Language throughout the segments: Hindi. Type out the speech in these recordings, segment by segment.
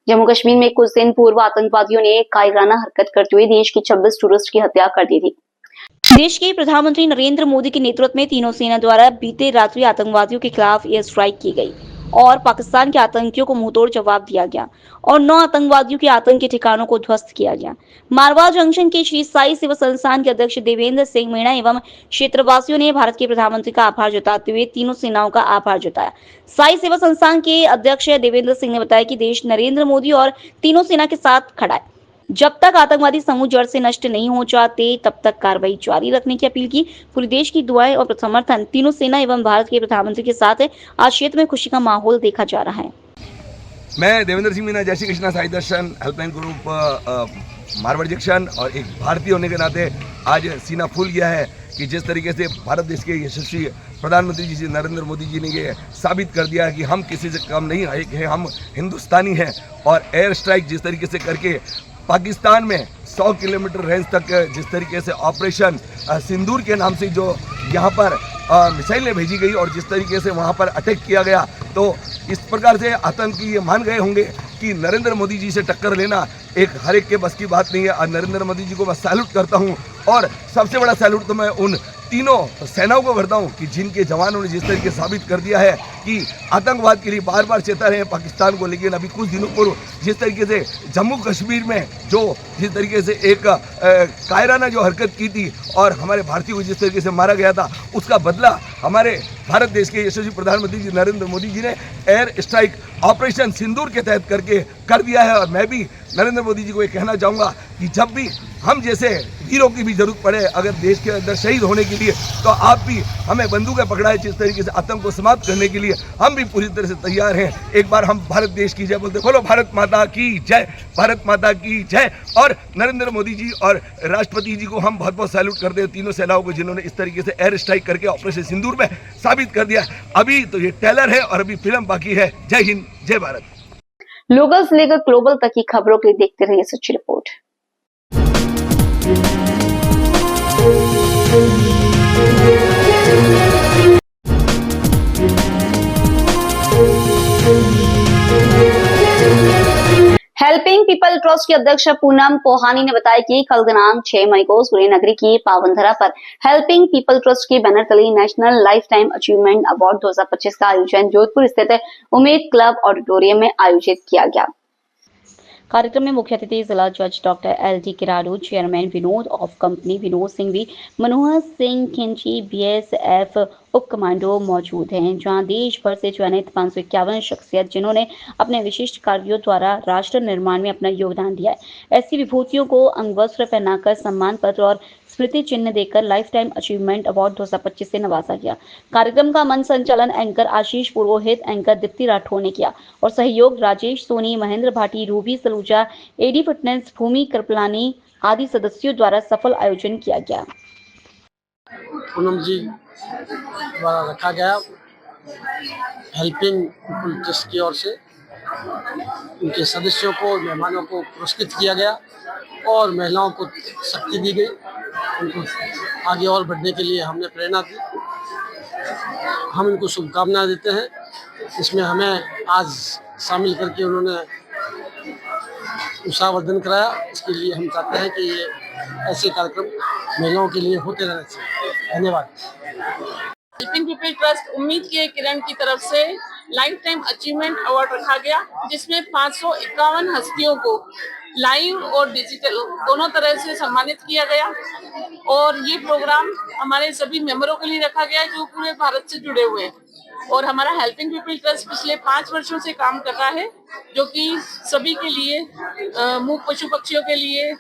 जम्मू कश्मीर में कुछ दिन पूर्व आतंकवादियों ने कायराना हरकत करते हुए देश के 26 टूरिस्ट की हत्या कर दी थी। देश के प्रधानमंत्री नरेंद्र मोदी के नेतृत्व में तीनों सेना द्वारा बीते रात्रि आतंकवादियों के खिलाफ एयर स्ट्राइक की गई और पाकिस्तान के आतंकियों को मुंहतोड़ जवाब दिया गया और 9 आतंकवादियों के आतंक के ठिकानों को ध्वस्त किया गया। मारवाल जंक्शन के श्री साई सेवा संस्थान के अध्यक्ष देवेंद्र सिंह मीणा एवं क्षेत्रवासियों ने भारत के प्रधानमंत्री का आभार जताते हुए तीनों सेनाओं का आभार जताया। साई सेवा संस्थान के अध्यक्ष देवेंद्र सिंह ने बताया कि देश नरेंद्र मोदी और तीनों सेना के साथ खड़ा है। जब तक आतंकवादी समूह जड़ से नष्ट नहीं हो जाते तब तक कार्रवाई जारी रखने की अपील की। पूरे देश की दुआएं और समर्थन तीनों सेना एवं भारत के प्रधानमंत्री के साथ है। आज क्षेत्र में खुशी का माहौल देखा जा रहा है। मैं देवेंद्र सिंह मीणा, जय श्री कृष्णा साई दर्शन हेल्पलाइन ग्रुप मारवाड़ जंक्शन और एक भारतीय होने के नाते आज सीना फूल गया है कि जिस तरीके से भारत देश के यशस्वी प्रधानमंत्री जी नरेंद्र मोदी जी ने ये साबित कर दिया है कि हम किसी से कम नहीं है, हम हिंदुस्तानी हैं। और एयर स्ट्राइक जिस तरीके से करके पाकिस्तान में 100 किलोमीटर रेंज तक जिस तरीके से ऑपरेशन सिंदूर के नाम से जो यहाँ पर मिसाइलें भेजी गई और जिस तरीके से वहाँ पर अटैक किया गया, तो इस प्रकार से आतंकी ये मान गए होंगे कि नरेंद्र मोदी जी से टक्कर लेना एक हर एक के बस की बात नहीं है। और नरेंद्र मोदी जी को मैं सैल्यूट करता हूँ और सबसे बड़ा सैल्यूट तो मैं उन तीनों सेनाओं को करता हूँ कि जिनके जवानों ने जिस तरीके से साबित कर दिया है कि आतंकवाद के लिए बार बार चेता रहे हैं पाकिस्तान को। लेकिन अभी कुछ दिनों पूर्व जिस तरीके से जम्मू कश्मीर में जो जिस तरीके से एक कायराना जो हरकत की थी और हमारे भारतीयों को जिस तरीके से मारा गया था, उसका बदला हमारे भारत देश के यशस्वी प्रधानमंत्री जी नरेंद्र मोदी जी ने एयर स्ट्राइक ऑपरेशन सिंदूर के तहत करके कर दिया है। और मैं भी नरेंद्र मोदी जी को ये कहना चाहूँगा कि जब भी हम जैसे वीरों की भी जरूरत पड़े अगर देश के अंदर शहीद होने के लिए, तो आप भी हमें बंदूकें पकड़ाए जिस तरीके से आतंक को समाप्त करने के लिए हम भी पूरी तरह से तैयार हैं। एक बार हम भारत देश की जय बोलते, बोलो भारत माता की जय, भारत माता की जय। और नरेंद्र मोदी जी और राष्ट्रपति जी को हम बहुत बहुत सैल्यूट करते हैं, तीनों सेनाओं को जिन्होंने इस तरीके से एयर स्ट्राइक करके ऑपरेशन सिंदूर में साबित कर दिया। अभी तो ये ट्रेलर है और अभी फिल्म बाकी है। जय हिंद, जय भारत। लोकल से लेकर ग्लोबल तक की खबरों के लिए देखते रहिए सच्ची रिपोर्ट। हेल्पिंग पीपल ट्रस्ट की अध्यक्ष पूनम पोहानी ने बताया कि कल दिनांक 6 मई को सूर्यनगरी की पावनधरा पर हेल्पिंग पीपल ट्रस्ट के बैनर तले national life time achievement award 2025 का आयोजन जोधपुर स्थित उम्मीद क्लब ऑडिटोरियम में आयोजित किया गया। कार्यक्रम में मुख्य अतिथि जिला जज doctor LD Kiradu, chairman Vinod of company Vinod Singh भी, मनोहर सिंह खिंची BSF उप कमांडो मौजूद हैं, जहां देश भर से चयनित 551 शख्सियत जिन्होंने अपने विशिष्ट कार्यों द्वारा राष्ट्र निर्माण में अपना योगदान दिया है। ऐसी विभूतियों को अंगवस्त्र पहनाकर सम्मान पत्र और स्मृति चिन्ह देकर लाइफ टाइम अचीवमेंट अवार्ड 2025 से नवाजा गया। कार्यक्रम का मंच संचालन एंकर आशीष पुरोहित, एंकर दीप्ति राठौर ने किया और सहयोग राजेश सोनी, महेंद्र भाटी, रूबी सलूजा, AD फिटनेस भूमि कृपलानी आदि सदस्यों द्वारा सफल आयोजन किया गया। पूनम जी द्वारा रखा गया हेल्पिंग पीपल ट्रस्ट की ओर से उनके सदस्यों को, मेहमानों को पुरस्कृत किया गया और महिलाओं को शक्ति दी गई, उनको आगे और बढ़ने के लिए हमने प्रेरणा दी। हम इनको शुभकामनाएं देते हैं। इसमें हमें आज शामिल करके उन्होंने उत्साहवर्धन कराया, इसके लिए हम चाहते हैं कि ये ऐसे कार्यक्रम महिलाओं के लिए होते रहना चाहिए। धन्यवाद। हेल्पिंग पीपल ट्रस्ट उम्मीद के किरण की तरफ से लाइफ टाइम अचीवमेंट अवार्ड रखा गया, जिसमें 551 हस्तियों को लाइव और डिजिटल दोनों तरह से सम्मानित किया गया। और ये प्रोग्राम हमारे सभी मेंबरों के लिए रखा गया जो पूरे भारत से जुड़े हुए हैं। और हमारा हेल्पिंग पीपल ट्रस्ट पिछले 5 वर्षों से काम कर रहा है, जो कि सभी के लिए, मूक पशु पक्षियों के लिए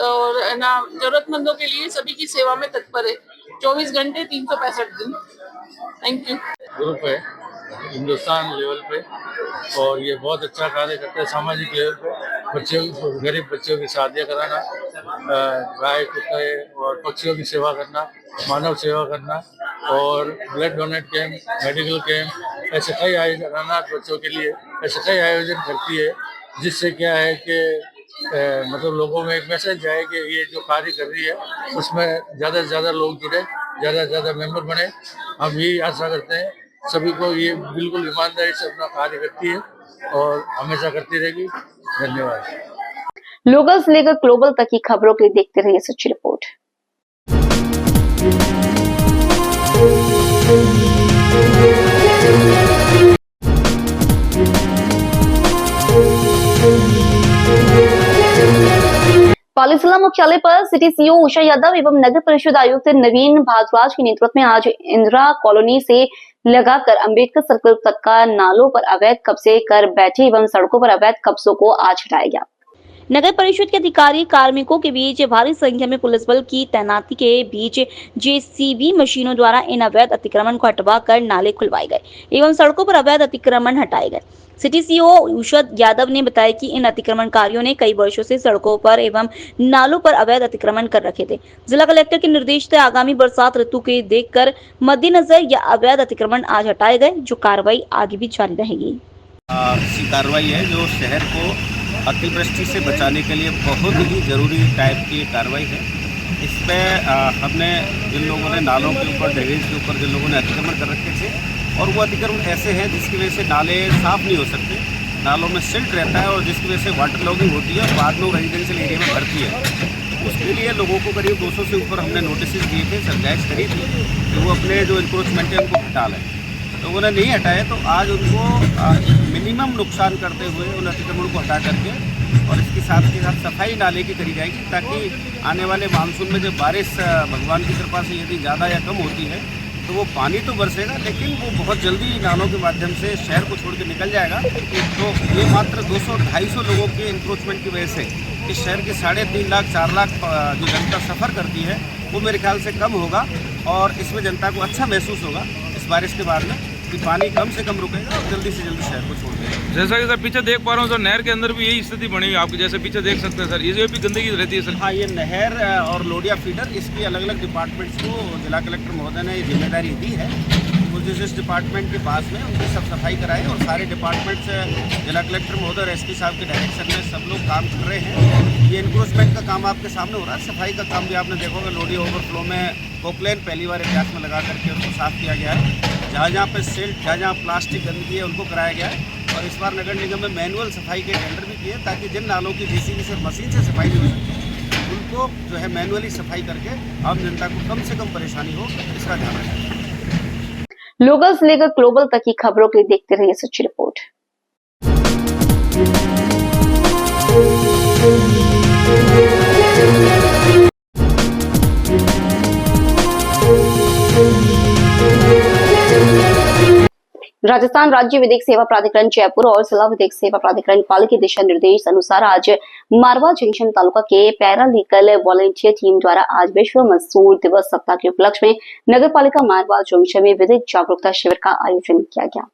और ना जरूरतमंदों के लिए सभी की सेवा में तत्पर है, 24 घंटे 365 दिन। Thank you. ग्रुप है हिंदुस्तान लेवल पे और ये बहुत अच्छा कार्य करते हैं सामाजिक लेवल पे। बच्चों, गरीब बच्चों की शादियाँ कराना, गाय कुत्ते और पक्षियों की सेवा करना, मानव सेवा करना और blood donate camp, medical camp, ऐसे कई आयोजन, अनाथ बच्चों के लिए ऐसे कई आयोजन करती है, जिससे क्या है कि मतलब लोगों में एक मैसेज जाए कि ये जो कार्य कर रही है उसमें ज़्यादा से ज़्यादा लोग जुड़े ज़्यादा से ज़्यादा मेंबर बने। हम यही आशा करते हैं सभी को, ये बिल्कुल ईमानदारी से अपना कार्य करती है और हमेशा करती रहेगी। धन्यवाद। लोकल से लेकर ग्लोबल तक की खबरों के लिए देखते रहिए सच्ची रिपोर्ट। पालीसला मुख्यालय पर सिटी सीओ उषा यादव एवं नगर परिषद आयुक्त नवीन भारद्वाज के नेतृत्व में आज इंदिरा कॉलोनी से लगाकर अंबेडकर सर्कल तक का नालों पर अवैध कब्जे कर बैठे एवं सड़कों पर अवैध कब्जों को आज हटाया गया। नगर परिषद के अधिकारी कार्मिकों के बीच भारी संख्या में पुलिस बल की तैनाती के बीच जेसीबी मशीनों द्वारा इन अवैध अतिक्रमण को हटवा कर नाले खुलवाए गए एवं सड़कों पर अवैध अतिक्रमण हटाए गए। सिटी सीओ उषा यादव ने बताया कि इन अतिक्रमणकारियों ने कई वर्षों से सड़कों पर एवं नालों पर अवैध अतिक्रमण कर रखे थे। जिला कलेक्टर के निर्देश से आगामी बरसात ऋतु के देखकर मद्देनजर यह अवैध अतिक्रमण आज हटाए गए, जो कार्रवाई आगे भी जारी रहेगी। ऐसी कार्रवाई है जो शहर को अतिवृष्टि से बचाने के लिए बहुत ही ज़रूरी टाइप की कार्रवाई है। इस पे हमने जिन लोगों ने नालों के ऊपर, ड्रेनेज के ऊपर जिन लोगों ने अतिक्रमण कर रखे थे, और वो अतिक्रमण ऐसे हैं जिसकी वजह से नाले साफ़ नहीं हो सकते, नालों में सिल्ट रहता है और जिसकी वजह से वाटर लॉगिंग होती है और बाद में रेजिडेंशियल एरिया में भरती है। उसके लिए लोगों को करीब 200 से ऊपर हमने नोटिस दिए थे, समझाइश करी थी कि वो अपने जो इंक्रोचमेंट है उनको हटा लें। तो उन्हें नहीं हटाए तो आज उनको मिनिमम नुकसान करते हुए उन अतिक्रमण को हटा करके और इसके साथ के साथ सफाई नाले की करी जाएगी, ताकि आने वाले मानसून में जब बारिश भगवान की कृपा से यदि ज़्यादा या कम होती है तो वो पानी तो बरसेगा, लेकिन वो बहुत जल्दी नालों के माध्यम से शहर को छोड़ के निकल जाएगा। तो ये मात्र 200-250 लोगों के इंक्रोचमेंट की वजह से इस शहर के 3.5 लाख 4 लाख जो जनता सफ़र करती है वो मेरे ख्याल से कम होगा और इसमें जनता को अच्छा महसूस होगा इस बारिश के बाद में कि पानी कम से कम रुकेगा और जल्दी से जल्दी शहर को छोड़ देगा। जैसा कि सर पीछे देख पा रहा हूँ सर, नहर के अंदर भी यही स्थिति बनी हुई है आपके जैसे पीछे देख सकते हैं सर, ये भी गंदगी रहती है सर। हाँ, ये नहर और लोडिया फीडर, इसकी अलग अलग डिपार्टमेंट्स को जिला कलेक्टर महोदय ने ये जिम्मेदारी दी है। वो जिस डिपार्टमेंट के पास में उनकी सब सफाई कराएं और सारे डिपार्टमेंट्स जिला कलेक्टर महोदय और एसपी साहब के डायरेक्शन में सब लोग काम कर रहे हैं। ये इंक्रोचमेंट का काम आपके सामने हो रहा है, सफाई का काम भी आपने देखा होगा। लोडिया ओवरफ्लो में पोकलेन पहली बार इतिहास में लगा करके उसको साफ़ किया गया है। जहाँ जहाँ पे सिल्ट, जहाँ जहाँ प्लास्टिक गंदगी है उनको कराया गया है और इस बार नगर निगम में मैनुअल सफाई के टेंडर भी किए ताकि जिन नालों की जेसीबी से मशीन से सफाई नहीं हो सकती उनको जो है मैनुअली सफाई करके आम जनता को कम से कम परेशानी हो, इसका ध्यान रखें। लोकल से लेकर ग्लोबल तक की खबरों के लिए देखते रहिए सच्ची रिपोर्ट। राजस्थान राज्य विधिक सेवा प्राधिकरण जयपुर और जिला विधिक सेवा प्राधिकरण पाली के दिशा निर्देश अनुसार आज मारवा जंक्शन तालुका के पैरालीगल वॉलंटियर टीम द्वारा आज विश्व मजदूर दिवस सप्ताह के उपलक्ष्य में नगर पालिका मारवा जंक्शन में विधिक जागरूकता शिविर का आयोजन किया गया।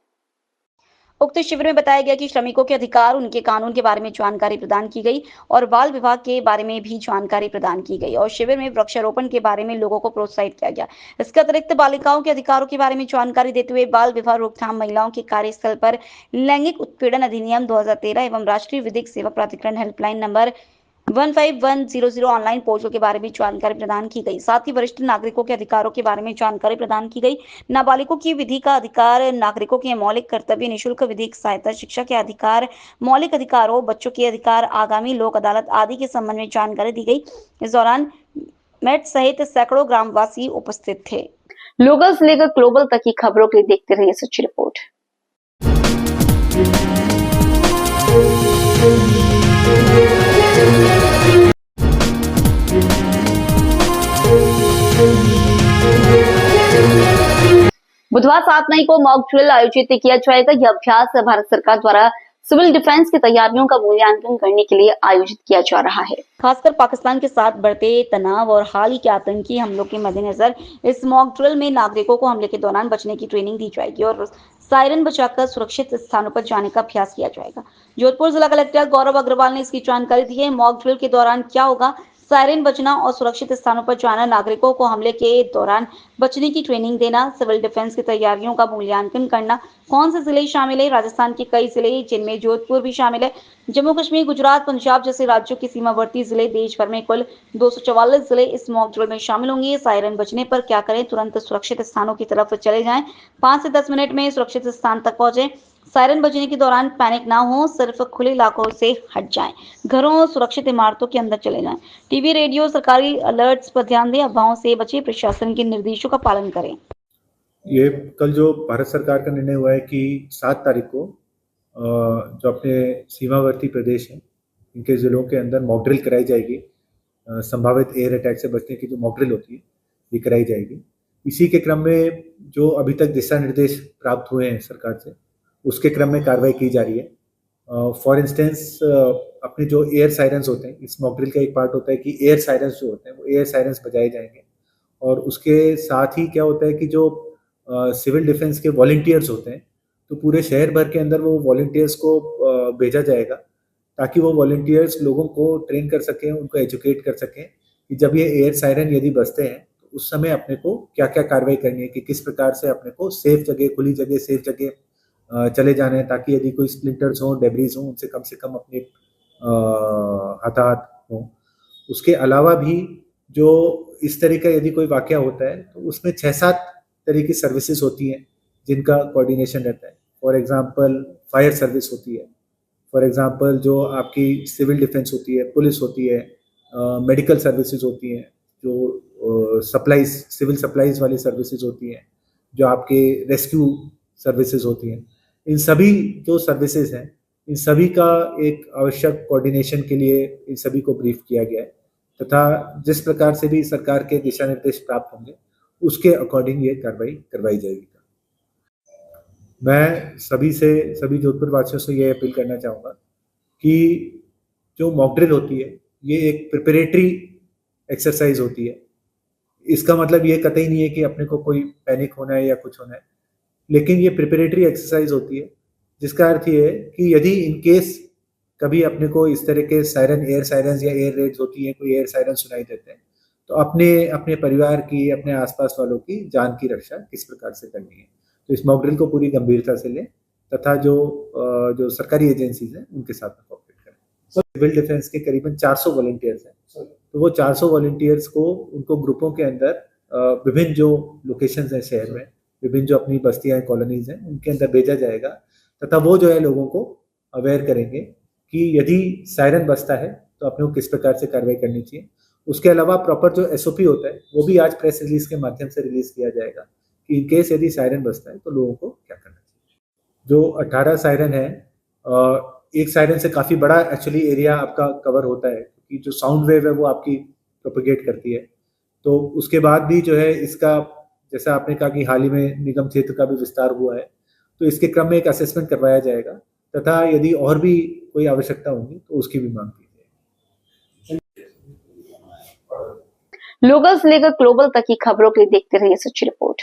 उक्त शिविर में बताया गया कि श्रमिकों के अधिकार, उनके कानून के बारे में जानकारी प्रदान की गई और बाल विवाह के बारे में भी जानकारी प्रदान की गई और शिविर में वृक्षारोपण के बारे में लोगों को प्रोत्साहित किया गया। इसके अतिरिक्त बालिकाओं के अधिकारों के बारे में जानकारी देते हुए बाल विवाह रोकथाम, महिलाओं के कार्यस्थल पर लैंगिक उत्पीड़न अधिनियम 2013 एवं राष्ट्रीय विधिक सेवा प्राधिकरण हेल्पलाइन नंबर 15100 ऑनलाइन पोर्टल के बारे में जानकारी प्रदान की गई। साथ ही वरिष्ठ नागरिकों के अधिकारों के बारे में जानकारी प्रदान की गई। नाबालिगों की विधि का अधिकार, नागरिकों के मौलिक कर्तव्य, निःशुल्क विधिक सहायता, शिक्षा के अधिकार, मौलिक अधिकारों, बच्चों के अधिकार, आगामी लोक अदालत आदि के संबंध में जानकारी दी गई। इस दौरान मेट सहित सैकड़ों ग्रामवासी उपस्थित थे। लोकल से लेकर ग्लोबल तक की खबरों के लिए देखते रहिए सच्ची रिपोर्ट। बुधवार 7 मई को मॉक ड्रिल आयोजित किया जाएगा। यह अभ्यास भारत सरकार द्वारा सिविल डिफेंस की तैयारियों का मूल्यांकन करने के लिए आयोजित किया जा रहा है। खासकर पाकिस्तान के साथ बढ़ते तनाव और हाल ही के आतंकी हमलों के मद्देनजर इस मॉक ड्रिल में नागरिकों को हमले के दौरान बचने की ट्रेनिंग दी जाएगी और सायरन बजाकर सुरक्षित स्थानों पर जाने का अभ्यास किया जाएगा। जोधपुर जिला कलेक्टर गौरव अग्रवाल ने इसकी जानकारी दी है। मॉक ड्रिल के दौरान क्या होगा, सायरन बजना और सुरक्षित स्थानों पर जाना, नागरिकों को हमले के दौरान बचने की ट्रेनिंग देना, सिविल डिफेंस की तैयारियों का मूल्यांकन करना, कौन से जिले शामिल है, राजस्थान के कई जिले जिनमें जोधपुर भी शामिल है, जम्मू कश्मीर, गुजरात, पंजाब जैसे राज्यों के सीमावर्ती जिले, देश भर में कुल 244 जिले इस मॉक ड्रिल में शामिल होंगे। सायरन बजने पर क्या करें, तुरंत सुरक्षित स्थानों की तरफ चले जाएं, 5 से 10 मिनट में सुरक्षित स्थान तक पहुंचे। सायरन बजने के दौरान पैनिक ना हो, सिर्फ खुले इलाकों से हट जाएं, घरों और सुरक्षित इमारतों के अंदर चले जाएं, टीवी, रेडियो, सरकारी अलर्ट्स पर ध्यान दें, अफवाहों से बचे, प्रशासन के निर्देशों का पालन करें। ये कल जो भारत सरकार का निर्णय हुआ है कि 7 तारीख को जो अपने सीमावर्ती प्रदेश हैं इनके ज़िलों के अंदर मॉक ड्रिल कराई जाएगी। संभावित एयर अटैक से बचने की जो मॉक ड्रिल होती है ये कराई जाएगी। इसी के क्रम में जो अभी तक दिशा निर्देश प्राप्त हुए हैं सरकार से उसके क्रम में कार्रवाई की जा रही है। फॉर इंस्टेंस अपने जो एयर सायरेंस होते हैं, इस मॉक ड्रिल का एक पार्ट होता है कि एयर सायरेंस जो होते हैं वो एयर सायरेंस बजाए जाएंगे और उसके साथ ही क्या होता है कि जो सिविल डिफेंस के वॉलंटियर्स होते हैं तो पूरे शहर भर के अंदर वो वॉलंटियर्स को भेजा जाएगा ताकि वो वॉलंटियर्स लोगों को ट्रेन कर सकें, उनको एजुकेट कर सकें कि जब ये एयर सायरन यदि बजते हैं तो उस समय अपने को क्या क्या कार्रवाई करनी है, कि किस प्रकार से अपने को सेफ जगह, खुली जगह, सेफ जगह चले जाना है ताकि यदि कोई स्प्लिंटर्स हों, डेब्रीज हों, उनसे कम अपने हताहत हों। उसके अलावा भी जो इस तरह का यदि कोई वाकया होता है तो उसमें 6-7 तरह की सर्विसेज होती हैं जिनका कोऑर्डिनेशन रहता है। फॉर एग्जांपल फायर सर्विस होती है, फॉर एग्जांपल जो आपकी सिविल डिफेंस होती है, पुलिस होती है, मेडिकल सर्विसेज होती हैं, जो सप्लाईज, सिविल सप्लाईज वाली सर्विसेज होती हैं, जो आपके रेस्क्यू सर्विसेज होती हैं। इन सभी जो सर्विसेज हैं इन सभी का एक आवश्यक कोऑर्डिनेशन के लिए इन सभी को ब्रीफ किया गया है तथा जिस प्रकार से भी सरकार के दिशा निर्देश प्राप्त होंगे उसके अकॉर्डिंग ये कार्रवाई करवाई जाएगी। मैं सभी जोधपुर वासियों से ये अपील करना चाहूँगा कि जो मॉक ड्रिल होती है ये एक प्रिपरेटरी एक्सरसाइज होती है। इसका मतलब ये कतई नहीं है कि अपने को कोई पैनिक होना है या कुछ होना है, लेकिन ये प्रिपरेटरी एक्सरसाइज होती है जिसका अर्थ ये है कि यदि इन केस कभी अपने को इस तरह के सायरन, एयर सायरन या एयर रेड्स होती हैं, कोई एयर सायरन सुनाई देते हैं तो अपने परिवार की, अपने आसपास वालों की जान की रक्षा किस प्रकार से करनी है। तो इस मॉक ड्रिल को पूरी गंभीरता से लें तथा जो सरकारी एजेंसीज हैं उनके साथ में कोऑपरेट करें। सिविल डिफेंस के करीबन 400 वॉलंटियर्स हैं, तो वो 400 वॉलंटियर्स को उनको ग्रुपों के अंदर विभिन्न जो लोकेशंस हैं शहर में, विभिन्न जो अपनी बस्तियाँ हैं, कॉलोनीज हैं, उनके अंदर भेजा जाएगा तथा वो जो है लोगों को अवेयर करेंगे कि यदि सायरन बजता है तो अपने को किस प्रकार से कार्रवाई करनी चाहिए। उसके अलावा प्रॉपर जो SOP होता है वो भी आज प्रेस रिलीज के माध्यम से रिलीज किया जाएगा कि इन केस यदि सायरन बजता है तो लोगों को क्या करना चाहिए। जो 18 सायरन है, एक सायरन से काफ़ी बड़ा एक्चुअली एरिया आपका कवर होता है क्योंकि जो साउंड वेव है वो आपकी प्रोपेगेट करती है। तो उसके बाद भी जो है इसका, जैसा आपने कहा कि हाल ही में निगम क्षेत्र का भी विस्तार हुआ है, तो इसके क्रम में एक असेसमेंट करवाया जाएगा तथा यदि और भी कोई आवश्यकता होगी तो उसकी भी मांग की जाएगी। लोकल से लेकर ग्लोबल तक की खबरों के लिए देखते रहिए सच्ची रिपोर्ट।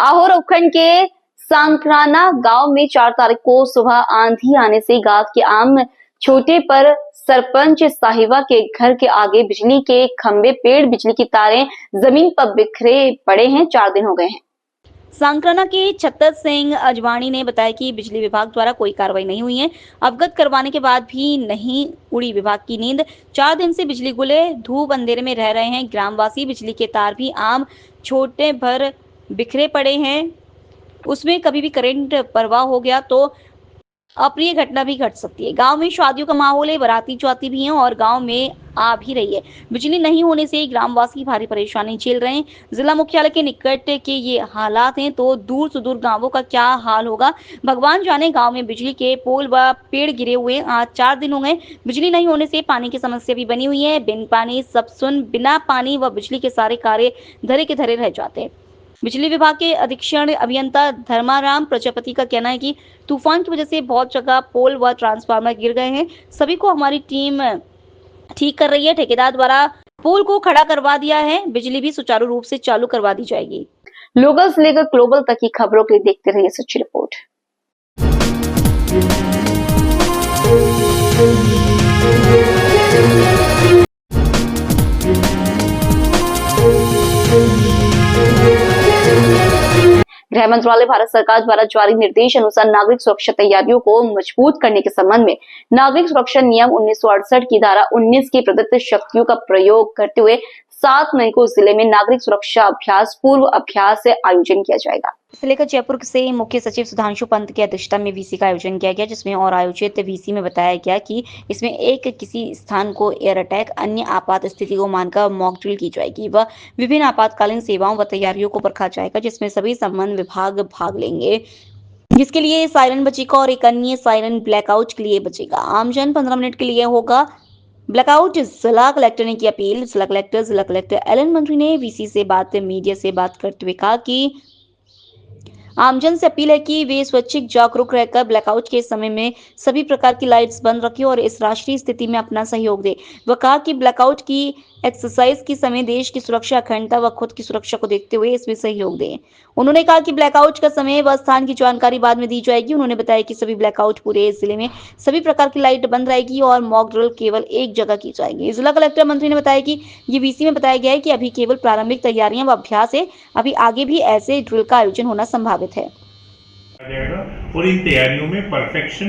आहोर उपखंड के सांकराना गांव में 4 तारीख को सुबह आंधी आने से गांव के आम छोटे पर सरपंच साहिबा के घर के आगे बिजली के खंभे, पेड़, बिजली की तारें जमीन पर बिखरे पड़े हैं। 4 दिन हो गए हैं। सांकराना के छत्तर सिंह अजवाणी ने बताया कि बिजली विभाग द्वारा कोई कार्रवाई नहीं हुई है। अवगत करवाने के बाद भी नहीं उड़ी विभाग की नींद। 4 दिन से बिजली गुले धूप अंधेरे में रह रहे हैं ग्रामवासी। बिजली के तार भी आम छोटे भर बिखरे पड़े हैं, उसमें कभी भी करंट प्रवाह हो गया तो अप्रिय घटना भी घट सकती है। गांव में शादियों का माहौल है, बाराती चौथी भी हैं और गांव में आ भी रही है। बिजली नहीं होने से ग्रामवासी भारी परेशानी झेल रहे हैं। जिला मुख्यालय के निकट के ये हालात हैं तो दूर सुदूर गांवों का क्या हाल होगा, भगवान जाने। गांव में बिजली के पोल व पेड़ गिरे हुए आज 4 दिन हो गए। बिजली नहीं होने से पानी की समस्या भी बनी हुई है। बिन पानी सब सुन, बिना पानी व बिजली के सारे कार्य धरे के धरे रह जाते हैं। बिजली विभाग के अधीक्षण अभियंता धर्माराम प्रजापति का कहना है कि तूफान की वजह से बहुत जगह पोल व ट्रांसफार्मर गिर गए हैं। सभी को हमारी टीम ठीक कर रही है। ठेकेदार द्वारा पुल को खड़ा करवा दिया है, बिजली भी सुचारू रूप से चालू करवा दी जाएगी। लोकल से लेकर ग्लोबल तक की खबरों के लिए देखते रहिए सच्ची रिपोर्ट। गृह मंत्रालय भारत सरकार द्वारा जारी निर्देश अनुसार नागरिक सुरक्षा तैयारियों को मजबूत करने के संबंध में नागरिक सुरक्षा नियम 1968 की धारा 19 की प्रदत्त शक्तियों का प्रयोग करते हुए 7 मई को जिले में नागरिक सुरक्षा अभ्यास पूर्व अभ्यास से आयोजन किया जाएगा। इसे लेकर जयपुर से मुख्य सचिव सुधांशु पंत की अध्यक्षता में वीसी का आयोजन किया गया, जिसमें और आयोजित वीसी में बताया गया कि इसमें एक किसी स्थान को एयर अटैक, अन्य आपात स्थिति को मानकर मॉक ड्रिल की जाएगी व विभिन्न आपातकालीन सेवाओं व तैयारियों को परखा जाएगा, जिसमें सभी संबंधित विभाग भाग लेंगे, जिसके लिए सायरन बचेगा और एक अन्य सायरन ब्लैकआउट के लिए बचेगा। आमजन 15 मिनट के लिए होगा ब्लैकआउट। जिला कलेक्टर ने की अपील। जिला कलेक्टर एलन मंत्री ने वीसी से मीडिया से बात करते हुए कहा कि आमजन से अपील है कि वे स्वैच्छिक जागरूक रहकर ब्लैकआउट के समय में सभी प्रकार की लाइट्स बंद रखें और इस राष्ट्रीय स्थिति में अपना सहयोग दें। वह कहा कि ब्लैकआउट की एक्सरसाइज के समय देश की सुरक्षा, अखंडता व खुद की सुरक्षा को देखते हुए इसमें सहयोग दें। उन्होंने कहा कि ब्लैकआउट का समय व स्थान की जानकारी बाद में दी जाएगी। उन्होंने बताया कि सभी ब्लैकआउट पूरे जिले में सभी प्रकार की लाइट बंद रहेगी और मॉक ड्रिल केवल एक जगह की जाएगी। जिला कलेक्टर मंत्री ने बताया कि ये वीसी में बताया गया है कि अभी केवल प्रारंभिक तैयारियां व अभ्यास है, अभी आगे भी ऐसे ड्रिल का आयोजन होना संभावित है। और इन तैयारियों में परफेक्शन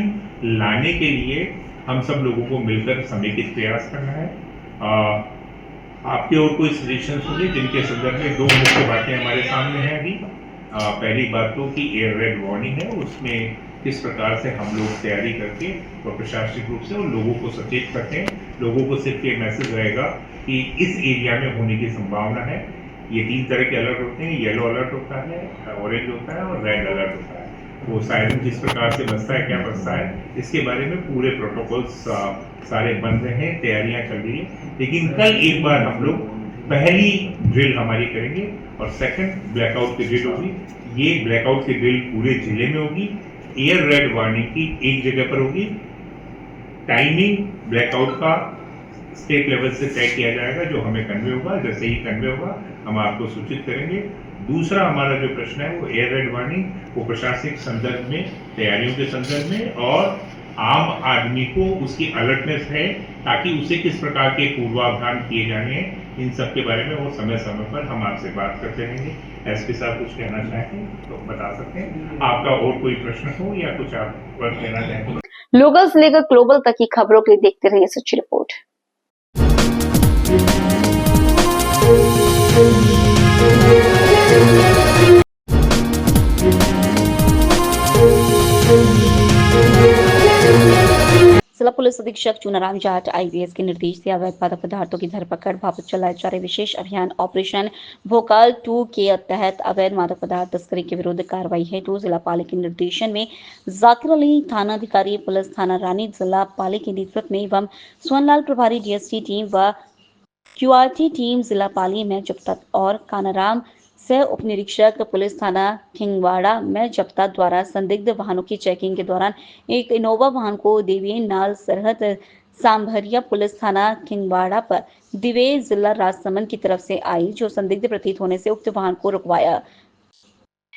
लाने के लिए हम सब लोगों को मिलकर समेकित प्रयास करना है। आपके और कोई सजेशंस होंगे जिनके संदर्भ में 2 मुख्य बातें हमारे सामने हैं अभी। पहली बात तो कि एयर रेड वार्निंग है, उसमें किस प्रकार से हम लोग तैयारी करके और प्रशासनिक रूप से और लोगों को सचेत करते हैं। लोगों को सिर्फ ये मैसेज रहेगा कि इस एरिया में होने की संभावना है। ये 3 तरह के अलर्ट होते हैं, येलो अलर्ट होता है, ऑरेंज होता है और रेड अलर्ट होता है। वो सायरन किस प्रकार से बजता है, क्या बजता है, इसके बारे में पूरे प्रोटोकॉल्स सारे बन रहे हैं, तैयारियां चल रही है। लेकिन कल एक बार हम लोग पहली ड्रिल हमारी करेंगे और सेकंड ब्लैकआउट की ड्रिल होगी। ये ब्लैकआउट की ड्रिल पूरे जिले में होगी। एयर रेड वार्निंग की एक जगह पर होगी। टाइमिंग ब्लैकआउट का स्टेट लेवल से तय किया जाएगा, जो हमें कन्वे होगा। जैसे ही कन्वे होगा हम आपको सूचित करेंगे। दूसरा हमारा जो प्रश्न है वो एयर रेड वार्निंग, वो प्रशासनिक संदर्भ में, तैयारियों के संदर्भ में और आम आदमी को उसकी अलर्टनेस है, ताकि उसे किस प्रकार के पूर्वाभ्यास किए जाने हैं, इन सब के बारे में वो समय समय पर हम आपसे बात करते रहेंगे। एसपी साहब कुछ कहना चाहें तो बता सकते हैं। आपका और कोई प्रश्न हो या कुछ आप कहना चाहें? लोकल से लेकर ग्लोबल तक की खबरों के लिए देखते रहिए सच्ची रिपोर्ट। जिला पुलिस अधीक्षक चुनाराम जाट IPS के निर्देश से अवैध मादक पदार्थों की धरपकड़ बाबत चलाए जा रहे विशेष अभियान ऑपरेशन भोकाल 2 के तहत अवैध मादक पदार्थ तस्करी के विरुद्ध कार्रवाई हेतु जिला पाली के निर्देशन में जाकिर अली थाना अधिकारी, पुलिस थाना रानी, जिला पाली के नेतृत्व में एवं सोनलाल प्रभारी DST टीम व QRT टीम जिला पाली में जब्ता और कानाराम सह उप निरीक्षक पुलिस थाना खिंगवाड़ा में जब्ता द्वारा संदिग्ध वाहनों की चेकिंग के दौरान एक इनोवा वाहन को देवी नाल सरहद सांभरिया पुलिस थाना खिंगवाड़ा पर दिवे जिला राजसमंद की तरफ से आई, जो संदिग्ध प्रतीत होने से उक्त वाहन को रुकवाया,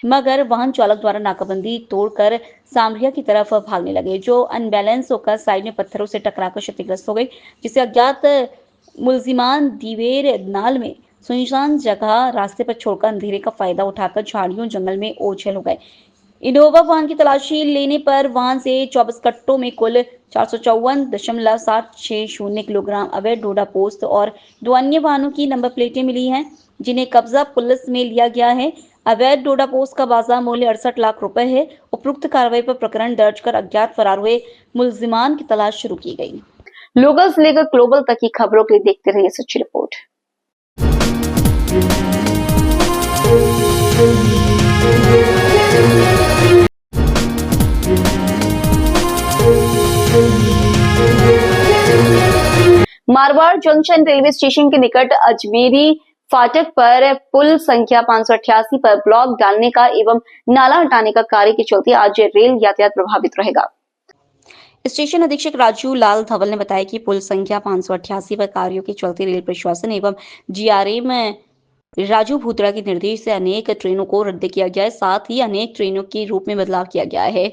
मगर वाहन चालक द्वारा नाकाबंदी तोड़कर सांभरिया की तरफ भागने लगे, जो अनबैलेंस होकर साइड में पत्थरों से टकराकर क्षतिग्रस्त हो गई, जिसे अज्ञात मुलजिमान दिवेर नाल में सुनसान जगह रास्ते पर छोड़कर अंधेरे का फायदा उठाकर झाड़ियों जंगल में ओझल हो गए। इनोवा वाहन की तलाशी लेने पर वाहन से 24 कट्टों में कुल 454.760 किलोग्राम अवैध डोडा पोस्त और 2 अन्य वाहनों की नंबर प्लेटें मिली हैं, जिन्हें कब्जा पुलिस में लिया गया है। अवैध डोडा पोस्त का बाजार मूल्य 68 लाख रुपए है। उपरोक्त कार्रवाई पर प्रकरण दर्ज कर अज्ञात फरार हुए मुलजिमान की तलाश शुरू की गई। लोकल से लेकर ग्लोबल तक की खबरों के लिए देखते रहिए सच्ची report. Marwar junction railway station के निकट अजमेरी फाटक पर पुल संख्या 588 पर ब्लॉक डालने का एवं नाला हटाने का कार्य के चलते आज रेल यातायात प्रभावित रहेगा। स्टेशन अधीक्षक राजू लाल धवल ने बताया कि पुल संख्या 588 पर कार्यों के चलते रेल प्रशासन एवं जीआरएम राजू भूतड़ा के निर्देश से अनेक ट्रेनों को रद्द किया गया है, साथ ही अनेक ट्रेनों के रूप में बदलाव किया गया है।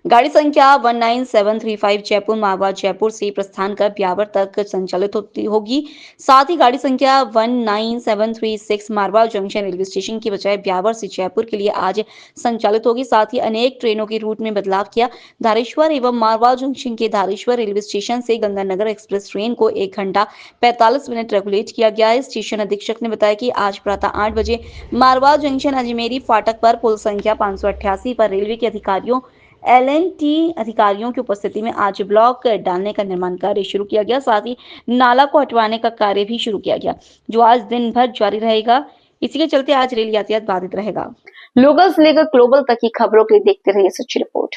गाड़ी संख्या 19735 जयपुर मारवाड़ जयपुर से प्रस्थान कर ब्यावर तक संचालित होगी। साथ ही गाड़ी संख्या 19736 मारवाड़ जंक्शन रेलवे स्टेशन की बजाय ब्यावर से जयपुर के लिए आज संचालित होगी। साथ ही अनेक ट्रेनों के रूट में बदलाव किया। धारेश्वर एवं मारवाड़ जंक्शन के धारेश्वर रेलवे स्टेशन से गंगानगर एक्सप्रेस ट्रेन को 1 घंटा 45 मिनट रेगुलेट किया गया है। स्टेशन अधीक्षक ने बताया कि आज प्रातः 8 बजे मारवाड़ जंक्शन अजमेरी फाटक पर पुल संख्या 588 पर रेलवे के अधिकारियों LNT अधिकारियों की उपस्थिति में आज ब्लॉक डालने का निर्माण कार्य शुरू किया गया। साथ ही नाला को हटवाने का कार्य भी शुरू किया गया, जो आज दिन भर जारी रहेगा। इसी के चलते आज रेल यातायात बाधित रहेगा। लोकल से लेकर ग्लोबल तक की खबरों के लिए देखते रहिए सच्ची रिपोर्ट।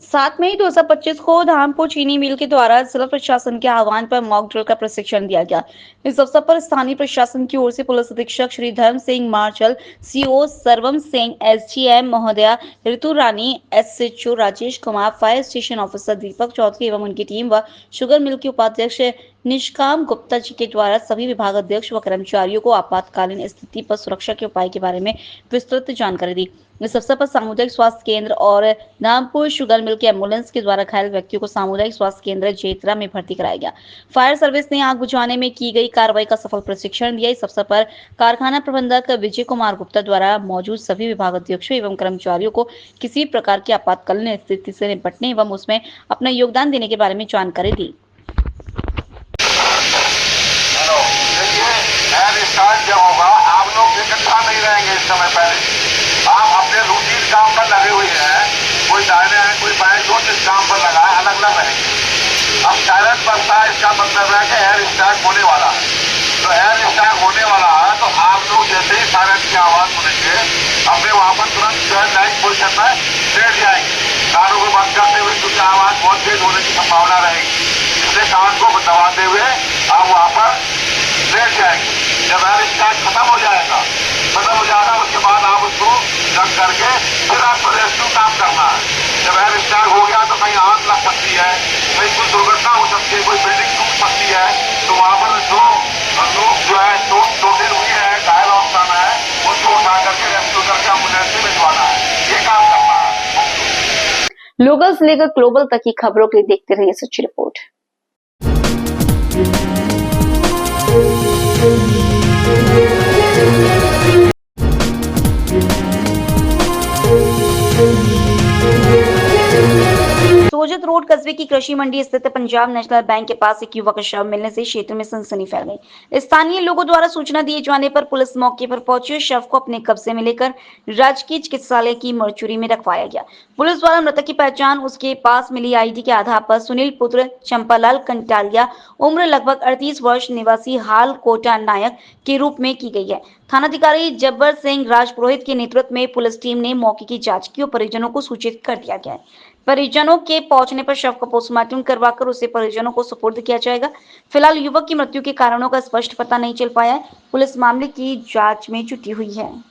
सात मई 2025 को धामपुर चीनी मिल के द्वारा जिला प्रशासन के आह्वान पर मॉक ड्रिल का प्रशिक्षण दिया गया। इस अवसर पर स्थानीय प्रशासन की ओर से पुलिस अधीक्षक श्री धर्म सिंह मार्शल, CO सर्वम सिंह, SGM महोदया Ritu Rani, SHO Rajesh Kumar, fire station officer Deepak Chaudhary एवं उनकी टीम व शुगर मिल के उपाध्यक्ष निष्काम गुप्ता जी के द्वारा सभी विभाग अध्यक्ष व कर्मचारियों को आपातकालीन स्थिति पर सुरक्षा के उपाय के बारे में विस्तृत जानकारी दी। इस अवसर पर सामुदायिक स्वास्थ्य केंद्र और नामपुर शुगर मिल के एम्बुलेंस के द्वारा घायल व्यक्तियों को सामुदायिक स्वास्थ्य केंद्र जेतरा में भर्ती कराया गया। फायर सर्विस ने आग बुझाने में की गई कार्रवाई का सफल प्रशिक्षण दिया। इस अवसर पर कारखाना प्रबंधक विजय कुमार गुप्ता द्वारा मौजूद सभी विभाग अध्यक्षों एवं कर्मचारियों को किसी प्रकार की आपातकालीन स्थिति से निपटने एवं उसमें अपना योगदान देने के बारे में जानकारी दी। जब होगा आप लोग इकट्ठा नहीं रहेंगे। इस समय पहले आप अपने रूटीन काम पर लगे हुए हैं, कोई दाहिने है कोई बाएं, जो जिस काम पर लगा है अलग अलग रहेंगे। अब सायरन बजता है, इसका मतलब है कि एयर स्टार्ट होने वाला है। तो एयर स्टार्ट होने वाला है तो आप लोग जैसे ही सायरन की आवाज सुनेंगे अपने वहां पर तुरंत लाइन पोजिशन में लेट जाएंगे, कानों को बंद करते हुए, क्योंकि आवाज बहुत तेज होने की संभावना रहेगी। इसलिए कान को दबाते हुए आप वहां पर लेट जाएंगे। जब एयर स्टार्ट खत्म हो जाएगा उसके बाद आप उसको रख करके फिर आपको रेस्क्यू काम करना है। जब एयर स्टार्ट हो गया तो कहीं आग लग सकती है, कहीं कोई दुर्घटना हो सकती है, कोई बिल्डिंग टूट सकती है, तो वहाँ पर जो लोग जो है टोटे हुए हैं, घायल अवस्था में है, उसको उठा करके रेस्क्यू करके एम्बुलेंस में भिजवाना है। ये काम करना है। लोकल से लेकर ग्लोबल तक की खबरों के लिए देखते रहिए सच्ची रिपोर्ट। सोजत रोड कस्बे की कृषि मंडी स्थित पंजाब नेशनल बैंक के पास एक युवक का शव मिलने से क्षेत्र में सनसनी फैल गई। स्थानीय लोगों द्वारा सूचना दिए जाने पर पुलिस मौके पर पहुंची और शव को अपने कब्जे में लेकर राजकीय चिकित्सालय की मर्चुरी में रखवाया गया। पुलिस द्वारा मृतक की पहचान उसके पास मिली ID के आधार पर सुनील पुत्र चंपालाल कंटालिया, उम्र लगभग 38 वर्ष, निवासी हाल कोटा नायक के रूप में की गई है। थानाधिकारी जब्बर सिंह राजपुरोहित के नेतृत्व में पुलिस टीम ने मौके की जांच की और परिजनों को सूचित कर दिया गया है। परिजनों के पहुंचने पर शव का पोस्टमार्टम करवाकर उसे परिजनों को सुपुर्द किया जाएगा। फिलहाल युवक की मृत्यु के कारणों का स्पष्ट पता नहीं चल पाया है। पुलिस मामले की जांच में जुटी हुई है।